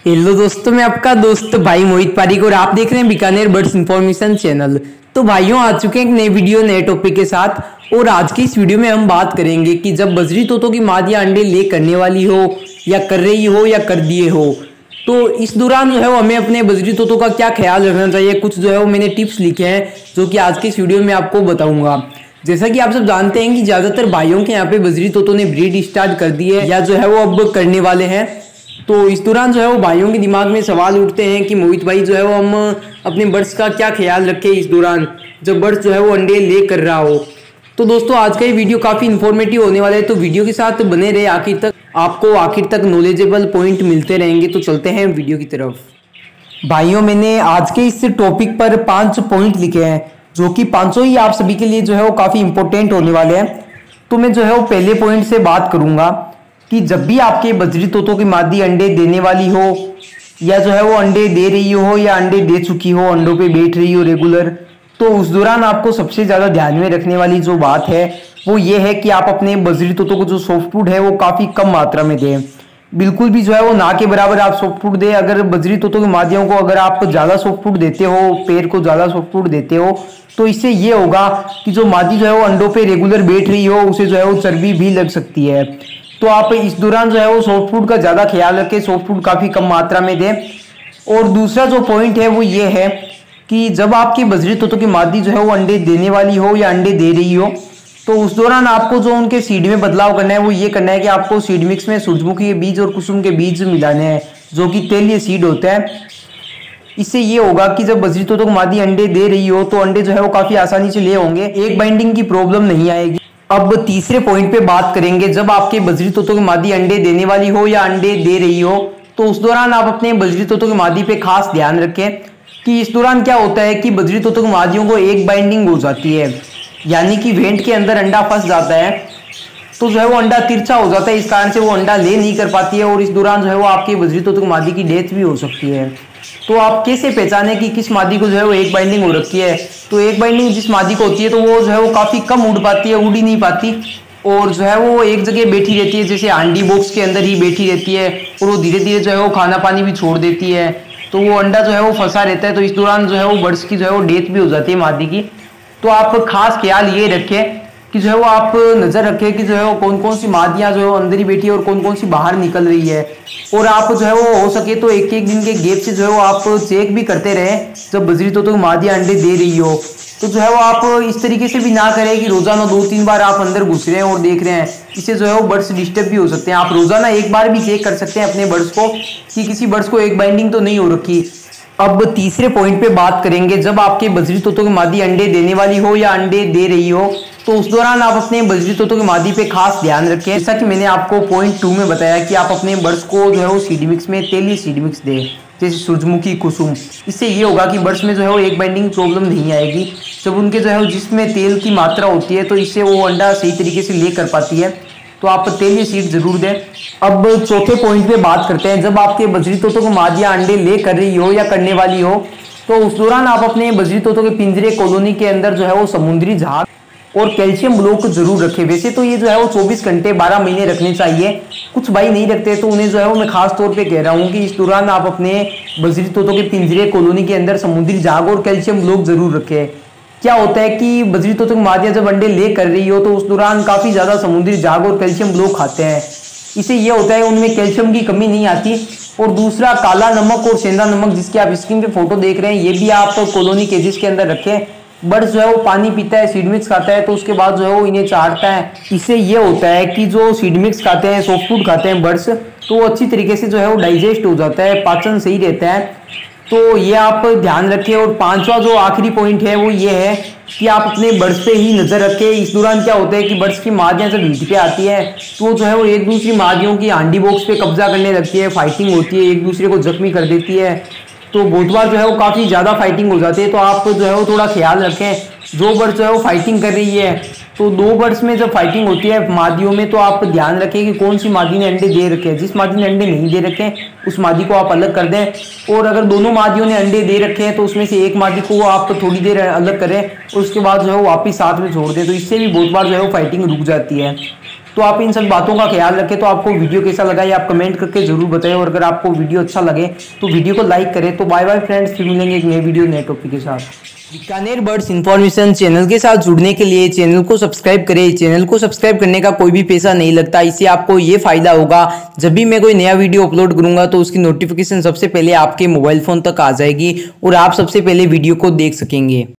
Hello दोस्तों, मैं आपका दोस्त भाई मोहित पारिक और आप देख रहे हैं बीकानेर बर्ड्स इन्फॉर्मेशन चैनल। तो भाइयों, आ चुके हैं एक नए वीडियो नए टॉपिक के साथ। और आज की इस वीडियो में हम बात करेंगे कि जब बजरी तोतों की मादियां अंडे ले करने वाली हो या कर रही हो या कर दिए हो, तो इस दौरान जो है वो हमें अपने बजरी तोतों का क्या ख्याल रखना चाहिए। कुछ जो है वो मैंने टिप्स लिखे हैं जो कि आज के इस वीडियो में आपको बताऊंगा। जैसा कि आप सब जानते हैं कि ज्यादातर भाइयों के यहाँ पे बजरी तोतों ने ब्रीड स्टार्ट कर दी है या जो है वो अब करने वाले हैं। तो इस दौरान जो है वो भाइयों के दिमाग में सवाल उठते हैं कि मोहित भाई जो है वो हम अपने बर्ड्स का क्या ख्याल रखें इस दौरान जब बर्ड्स जो है वो अंडे ले कर रहा हो। तो दोस्तों, आज का ये वीडियो काफ़ी इन्फॉर्मेटिव होने वाला है, तो वीडियो के साथ बने रहे आखिर तक, आपको आखिर तक नॉलेजेबल पॉइंट मिलते रहेंगे। तो चलते हैं वीडियो की तरफ। भाइयों, मैंने आज के इस टॉपिक पर 5 पॉइंट लिखे हैं जो कि पांचों ही आप सभी के लिए जो है वो काफ़ी इंपॉर्टेंट होने वाले हैं। तो मैं जो है वो पहले पॉइंट से बात करूंगा कि जब भी आपके बजरी तोतों की मादी अंडे देने वाली हो या जो है वो अंडे दे रही हो या अंडे दे चुकी हो, अंडों पे बैठ रही हो रेगुलर, तो उस दौरान आपको सबसे ज़्यादा ध्यान में रखने वाली जो बात है वो ये है कि आप अपने बजरी तोतों को जो सॉफ्ट फूड है वो काफ़ी कम मात्रा में दें। बिल्कुल भी जो है वो ना के बराबर आप सॉफ्ट फूड दें। अगर बजरी तोतों की मादियों को अगर आप ज़्यादा सॉफ्ट फूड देते हो, पेड़ को ज़्यादा सॉफ्ट फूड देते हो, तो इससे ये होगा कि जो मादी जो है वो अंडों पे रेगुलर बैठ रही हो उसे जो है वो चर्बी भी लग सकती है। तो आप इस दौरान जो है वो सॉफ्ट फूड का ज़्यादा ख्याल रखें, सॉफ्ट फूड काफ़ी कम मात्रा में दें। और दूसरा जो पॉइंट है वो ये है कि जब आपकी बजरी तोतों की मादी जो है वो अंडे देने वाली हो या अंडे दे रही हो, तो उस दौरान आपको जो उनके सीड में बदलाव करना है वो ये करना है कि आपको सीड मिक्स में सूरजमुखी के बीज और कुसुम के बीज मिलाने हैं जो कि तेलीय सीड होते हैं। इससे ये होगा कि जब बजरी तोतों की मादी अंडे दे रही हो तो अंडे जो है वो काफ़ी आसानी से ले होंगे, एक बाइंडिंग की प्रॉब्लम नहीं आएगी। अब तीसरे पॉइंट पे बात करेंगे, जब आपके बजरी तोतों की मादी अंडे देने वाली हो या अंडे दे रही हो, तो उस दौरान आप अपने बजरी तोतों की मादी पे खास ध्यान रखें कि इस दौरान क्या होता है कि बजरी तोतों की मादियों को एक बाइंडिंग हो जाती है, यानी कि वेंट के अंदर अंडा फंस जाता है, तो जो है वो अंडा तिरछा हो जाता है। इस कारण से वो अंडा ले नहीं कर पाती है और इस दौरान जो है वो आपकी बजरी तोतों की मादी की डेथ भी हो सकती है। तो आप कैसे पहचाने कि किस मादी को जो है वो एक बाइंडिंग हो रखी है। तो एक बाइंडिंग जिस मादी को होती है तो वो जो है वो काफ़ी कम उड़ पाती है, उड़ ही नहीं पाती और जो है वो एक जगह बैठी रहती है, जैसे हांडी बॉक्स के अंदर ही बैठी रहती है और वो धीरे धीरे जो है वो खाना पानी भी छोड़ देती है, तो वो अंडा जो है वो फंसा रहता है। तो इस दौरान जो है वो बर्ड्स की जो है वो डेथ भी हो जाती है मादी की। तो आप खास ख्याल ये रखें कि जो है वो आप नज़र रखें कि जो है वो कौन कौन सी मादियाँ जो है वो अंदर ही बैठी है और कौन कौन सी बाहर निकल रही है। और आप जो है वो हो सके तो एक एक दिन के गैप से जो है वो आप चेक भी करते रहें जब बजरी तोतों की मादियाँ अंडे दे रही हो। तो जो है वो आप इस तरीके से भी ना करें कि रोजाना 2-3 बार आप अंदर घुस रहे हैं और देख रहे हैं, इससे जो है वो बर्ड्स डिस्टर्ब भी हो सकते हैं। आप रोजाना एक बार भी चेक कर सकते हैं अपने बर्ड्स को कि किसी बर्ड्स को एक बाइंडिंग तो नहीं हो रखी। अब तीसरे पॉइंट पे बात करेंगे, जब आपके बजरी तोतों की मादी अंडे देने वाली हो या अंडे दे रही हो, तो उस दौरान आप अपने बजरी तोतों की मादी पे खास ध्यान रखें। जैसा कि मैंने आपको पॉइंट 2 में बताया कि आप अपने बर्ड्स को जो है वो सीड मिक्स में तेली सीड मिक्स दें, जैसे सूरजमुखी, कुसुम। इससे ये होगा कि बर्ड्स में जो है वो एक बाइंडिंग प्रॉब्लम नहीं आएगी। जब उनके जो है वो जिसमें तेल की मात्रा होती है तो इससे वो अंडा सही तरीके से ले कर पाती है। तो आप तेलीय सीड जरूर दें। अब चौथे पॉइंट पे बात करते हैं, जब आपके बजरी तोतों को मादियाँ अंडे ले कर रही हो या करने वाली हो, तो उस दौरान आप अपने बजरी तोतों के पिंजरे कॉलोनी के अंदर जो है वो समुद्री झाग और कैल्शियम ब्लॉक जरूर रखें। वैसे तो ये जो है वो 24 घंटे 12 महीने रखने चाहिए, कुछ भाई नहीं रखते, तो उन्हें जो है वो मैं खास तौर पे कह रहा हूँ कि इस दौरान आप अपने बजरी तोतों के पिंजरे कॉलोनी के अंदर समुद्री झाग और कैल्शियम ब्लॉक जरूर रखें। क्या होता है कि बजरी तोतों की मादियाँ जब अंडे ले कर रही हो तो उस दौरान काफ़ी ज़्यादा समुद्री झाग और कैल्शियम ब्लॉक खाते हैं। इससे ये होता है उनमें कैल्शियम की कमी नहीं आती। और दूसरा, काला नमक और सेंधा नमक जिसकी आप स्क्रीन पे फोटो देख रहे हैं, ये भी आप कॉलोनी केजेस के अंदर रखें। बर्ड्स जो है वो पानी पीता है, सीड मिक्स खाता है, तो उसके बाद जो है वो इन्हें चाटता है। इससे ये होता है कि जो सीड मिक्स खाते हैं, सॉफ्ट फूड खाते हैं बर्ड्स, तो वो अच्छी तरीके से जो है वो डाइजेस्ट हो जाता है, पाचन सही रहता है। तो ये आप ध्यान रखें। और पांचवा जो आखिरी पॉइंट है वो ये है कि आप अपने बर्ड्स पे ही नज़र रखें। इस दौरान क्या होता है कि बर्ड्स की मादियाँ जब हीट पे आती है तो जो है वो एक दूसरी मादियों की हांडी बॉक्स पे कब्जा करने लगती है, फाइटिंग होती है, एक दूसरे को जख्मी कर देती है। तो बहुत बार जो है वो काफ़ी ज़्यादा फाइटिंग हो जाती है। तो आप जो है वो थोड़ा ख्याल रखें। जो बर्ड्स जो है वो फाइटिंग कर रही है, तो 2 बर्ड्स में जब फाइटिंग होती है मादियों में, तो आप ध्यान रखें कि कौन सी मादी ने अंडे दे रखे हैं। जिस मादी ने अंडे नहीं दे रखे हैं उस मादी को आप अलग कर दें। और अगर दोनों मादियों ने अंडे दे रखे हैं तो उसमें से एक मादी को आप थोड़ी देर अलग करें और उसके बाद जो है वो वापिस साथ में छोड़ दें। तो इससे भी बहुत बार जो है वो फाइटिंग रुक जाती है। तो आप इन सब बातों का ख्याल रखें। तो आपको वीडियो कैसा लगा ये आप कमेंट करके जरूर बताएं, और अगर आपको वीडियो अच्छा लगे तो वीडियो को लाइक करें। तो बाय बाय फ्रेंड्स, फिर मिलेंगे एक नए वीडियो नए टॉपिक के साथ। बीकानेर बर्ड्स इन्फॉर्मेशन चैनल के साथ जुड़ने के लिए चैनल को सब्सक्राइब करें। चैनल को सब्सक्राइब करने का कोई भी पैसा नहीं लगता। इससे आपको ये फायदा होगा, जब भी मैं कोई नया वीडियो अपलोड करूंगा तो उसकी नोटिफिकेशन सबसे पहले आपके मोबाइल फोन तक आ जाएगी और आप सबसे पहले वीडियो को देख सकेंगे।